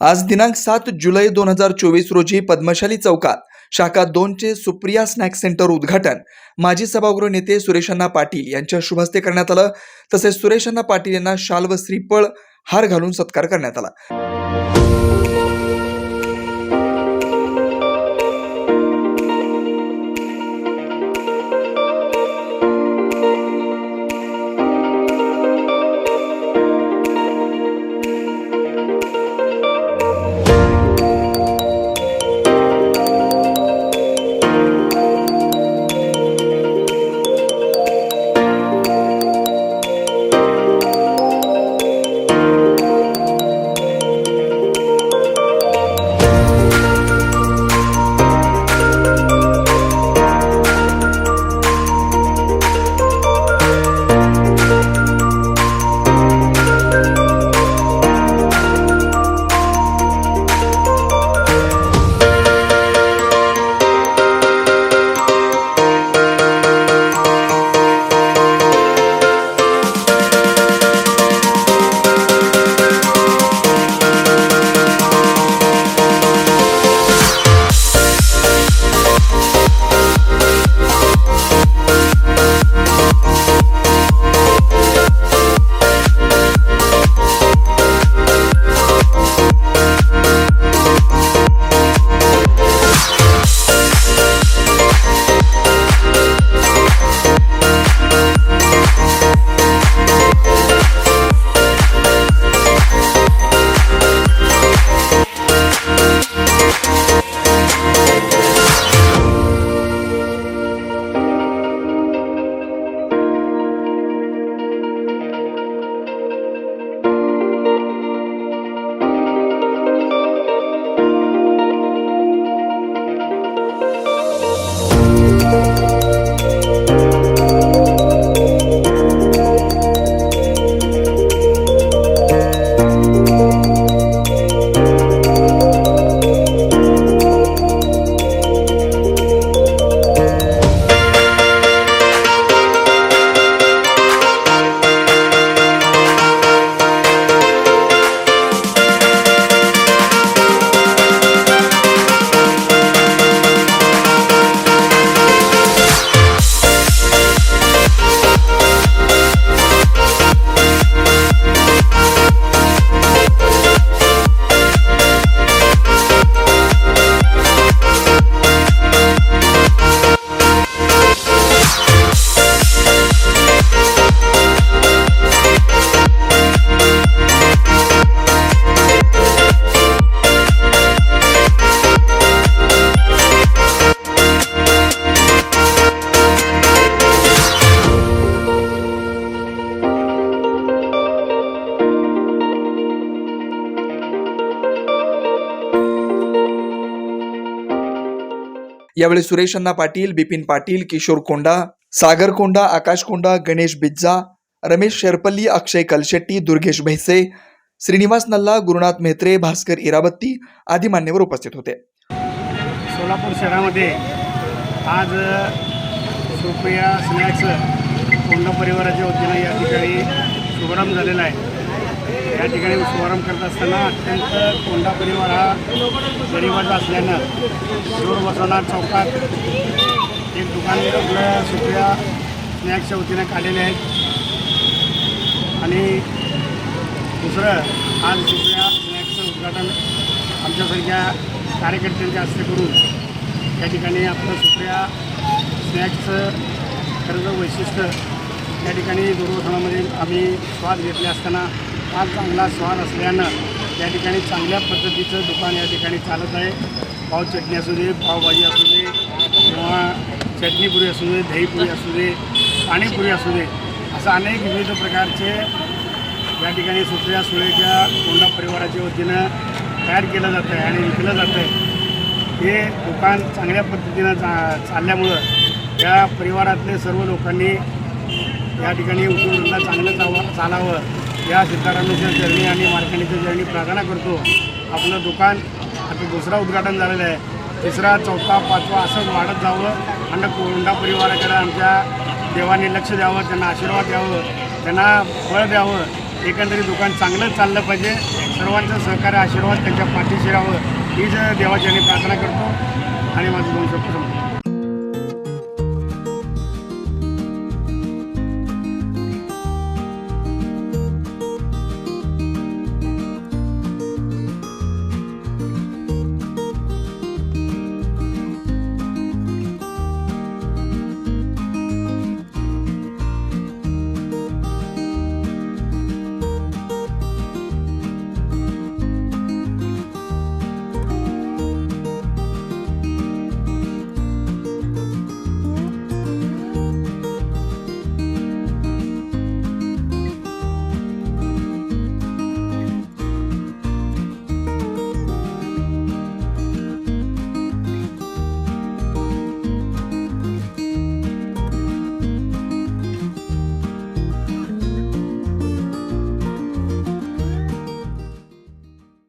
आज दिनांक 7 जुलै 2024 रोजी पद्मशाली चौकात शाखा 2 चे सुप्रिया स्नॅक सेंटर उद्घाटन माजी सभागृह नेते सुरेशअण्णा पाटील यांच्या शुभ हस्ते करण्यात आलं। तसेच सुरेशअण्णा पाटील यांना शाल व श्रीफळ हार घालून सत्कार करण्यात आला। यावेळी सुरेशअण्णा पाटील, बिपिन पाटील, किशोर कोंडा, सागर कोंडा, आकाश कोंडा, गणेश बिज्जा, रमेश शेरपल्ली, अक्षय कलशेट्टी, दुर्गेश भैसे, श्रीनिवास नल्ला, गुरुनाथ मेहत्रे, भास्कर इराबत्ती आदी मान्यवर उपस्थित होते। सोलापूर शहरामध्ये आज सुप्रिया स्नॅक्स कोंडा परिवाराच्या वतीनं या ठिकाणी शुभारंभ झालेला आहे। या ठिकाणी शुभारंभ करत असताना अत्यंत कोंडा परिवार हा गरिबाचा असल्यानं जोर बसवणार चौकात एक दुकान आपलं सुप्रिया स्नॅक्सच्या वतीनं काढलेले आहेत आणि दुसरं आज सुप्रिया स्नॅक्सचं उद्घाटन आमच्यासारख्या कार्यकर्त्यांच्या हस्ते करून या ठिकाणी आपलं सुप्रिया स्नॅक्सचं खरंच वैशिष्ट्य या ठिकाणी दुर्वसनामध्ये आम्ही स्वाद घेतले असताना आज चांगला स्वाद असल्यानं या ठिकाणी चांगल्या पद्धतीचं दुकान या ठिकाणी चालत आहे। पाव चटणी असू दे, पावभाजी असू दे किंवा चटणीपुरी असू दे, दहीपुरी असू दे, पाणीपुरी असू दे, असं अनेक विविध प्रकारचे या ठिकाणी सुप्रिया सुळेच्या कोंडा परिवाराच्या वतीनं तयार केलं जातं आहे आणि विकलं जातं आहे। हे दुकान चांगल्या पद्धतीनं चालल्यामुळं या परिवारातले सर्व लोकांनी या ठिकाणी उद्योगधंदा चांगलं चालावं या सिद्धारामेश्वर जर्नी आणि मार्कंडेय जर्नी प्रार्थना करतो। आपलं दुकान आता दुसरा उद्घाटन झालेलं आहे, तिसरा, चौथा, पाचवा असंच वाढत जावं आणि कोंडा परिवाराकडे आमच्या देवाने लक्ष द्यावं, त्यांना आशीर्वाद द्यावं, त्यांना बळ द्यावं एकंदरीत दुकान चांगलं चाललं पाहिजे. सर्वांचं सहकार्य आशीर्वाद त्यांच्या पाठीशी राहावं हीच देवाची आणि प्रार्थना करतो आणि माझं 2 शब्द संपतो.